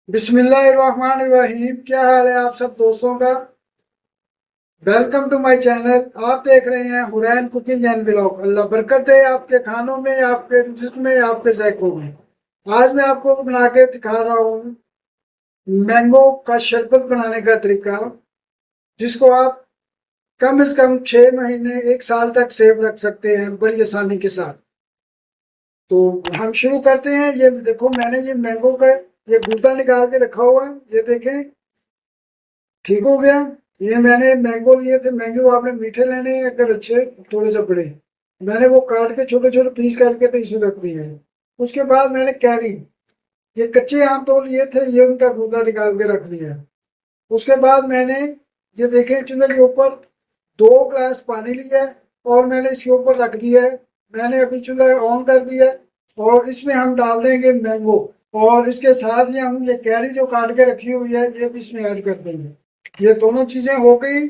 بسم اللہ الرحمن الرحیم۔ کیا حال ہے آپ سب دوستوں کا؟ Welcome to my channel. آپ دیکھ رہے ہیں حرین کوکنگ اینڈ ولاگ۔ اللہ برکت دے آپ کے کھانوں میں، آپ کے جسم میں، آپ کے ذائقوں میں۔ آج میں آپ کو بنا کے دکھا رہا ہوں مینگو کا شربت بنانے کا طریقہ، جس کو آپ کم از کم 6 مہینے 1 سال تک سیو رکھ سکتے ہیں بڑی آسانی کے ساتھ۔ تو ہم شروع کرتے ہیں۔ یہ دیکھو، میں نے یہ مینگو کا یہ گودا نکال کے رکھا ہوا ہے، یہ دیکھیں ٹھیک ہو گیا۔ یہ میں نے مینگو لیے تھے۔ مینگو آپ نے میٹھے لینے ہیں، اگر اچھے تھوڑے سے بڑے، میں نے وہ کاٹ کے چھوٹے چھوٹے پیس کر کے تو اس میں رکھ دیے ہیں۔ اس کے بعد میں نے کیری، یہ کچے آم تو لیے تھے، یہ ان کا گودا نکال کے رکھ دیا ہے۔ اس کے بعد میں نے یہ دیکھیں چولہے کے اوپر 2 گلاس پانی لیا ہے اور میں نے اس کے اوپر رکھ دیا ہے۔ میں نے ابھی چولہا آن کر دیا ہے اور اس میں ہم ڈال دیں گے مینگو، اور اس کے ساتھ ہی ہم یہ کیری جو کاٹ کے رکھی ہوئی ہے یہ بھی اس میں ایڈ کر دیں گے۔ یہ دونوں چیزیں ہو گئی۔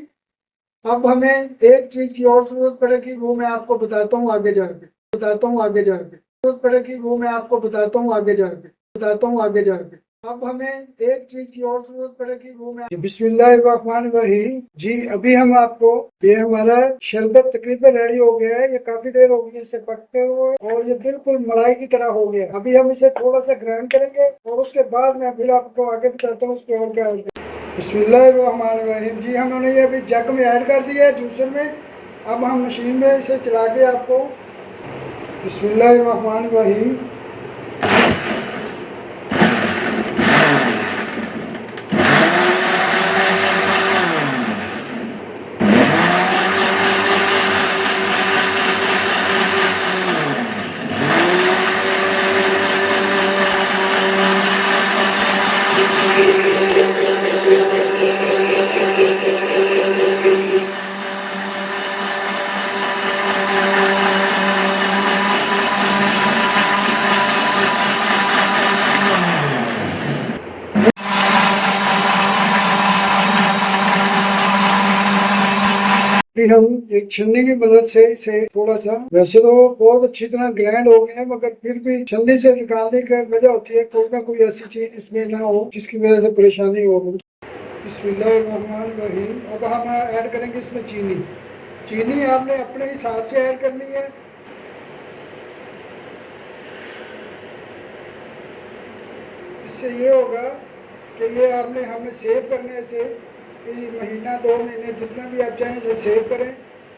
اب ہمیں ایک چیز کی اور ضرورت پڑے گی، وہ میں آپ کو بتاتا ہوں آگے جا کے ضرورت پڑے گی، وہ میں آپ کو بتاتا ہوں آگے جا کے۔ اب ہمیں ایک چیز کی اور ضرورت پڑے گی، وہ میں بسم اللہ الرحمن الرحیم۔ جی ابھی ہم آپ کو، یہ ہمارا شربت تقریباً ریڈی ہو گیا ہے۔ یہ کافی دیر ہو گئی ہے اسے پکتے ہوئے اور یہ بالکل ملائی کی طرح ہو گیا۔ ابھی ہم اسے تھوڑا سا گرائنڈ کریں گے اور اس کے بعد میں پھر آپ کو آگے بتاتا ہوں اس پہ اور کیا ہوگا۔ بسم اللہ الرحمن الرحیم۔ جی ہم نے یہ ابھی جگ میں ایڈ کر دیا ہے، جوسر میں۔ اب ہم مشین میں اسے چلا کے آپ کو، بسم اللہ الرحمن الرحیم۔ ہم ایک چھلنی کی مدد سے اسے تھوڑا سا، ویسے تو بہت اچھی طرح گرائنڈ ہو گئے ہیں، مگر پھر بھی چھلنی سے نکالنے کی وجہ ہوتی ہے کوئی نہ کوئی ایسی چیز اس میں نہ ہو جس کی وجہ سے پریشانی ہو۔ بسم اللہ الرحمن الرحیم۔ اب ہم ایڈ کریں گے اس میں چینی آپ نے اپنے حساب سے ایڈ کرنی ہے۔ اس سے یہ ہوگا کہ یہ آپ نے ہمیں سیو کرنے سے مہینہ 2 مہینے جتنا بھی آپ چاہیں اسے سیو کریں۔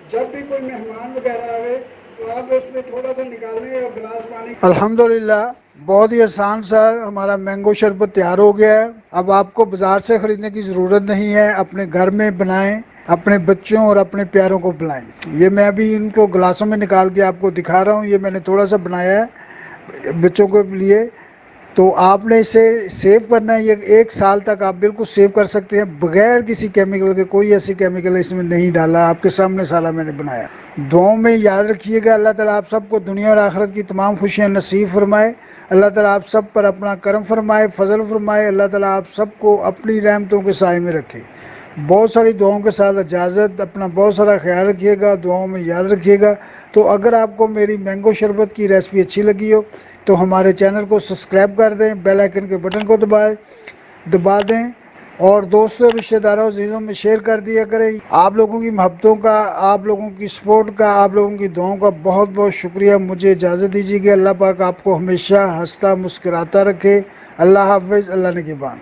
جب بھی کوئی مہمان وغیرہ آئے تو آپ اس میں تھوڑا سا نکالیں اور گلاس پانی۔ الحمدللہ بہت ہی آسان سا ہمارا مینگو شربت تیار ہو گیا ہے۔ اب آپ کو بازار سے خریدنے کی ضرورت نہیں ہے، اپنے گھر میں بنائیں، اپنے بچوں اور اپنے پیاروں کو پلائیں۔ یہ میں ابھی ان کو گلاسوں میں نکال کے آپ کو دکھا رہا ہوں۔ یہ میں نے تھوڑا سا بنایا ہے بچوں کے لیے۔ تو آپ نے اسے سیو کرنا ہے، یہ 1 سال تک آپ بالکل سیو کر سکتے ہیں بغیر کسی کیمیکل کے۔ کوئی ایسی کیمیکل اس میں نہیں ڈالا، آپ کے سامنے سارا میں نے بنایا۔ دعاؤں میں یاد رکھیے گا، اللہ تعالیٰ آپ سب کو دنیا اور آخرت کی تمام خوشیاں نصیب فرمائے۔ اللہ تعالیٰ آپ سب پر اپنا کرم فرمائے، فضل فرمائے۔ اللہ تعالیٰ آپ سب کو اپنی رحمتوں کے سائے میں رکھے۔ بہت ساری دعاؤں کے ساتھ اجازت، اپنا بہت سارا خیال رکھیے گا، دعاؤں میں یاد رکھیے گا۔ تو اگر آپ کو میری مینگو شربت کی ریسپی اچھی لگی ہو تو ہمارے چینل کو سبسکرائب کر دیں، بیل آئیکن کے بٹن کو دبا دیں اور دوستوں، رشتہ داروں، عزیزوں میں شیئر کر دیا کریں۔ آپ لوگوں کی محبتوں کا، آپ لوگوں کی سپورٹ کا، آپ لوگوں کی دعاؤں کا بہت بہت شکریہ۔ مجھے اجازت دیجیے کہ اللہ پاک آپ کو ہمیشہ ہنستا مسکراتا رکھے۔ اللہ حافظ، اللہ نگہبان۔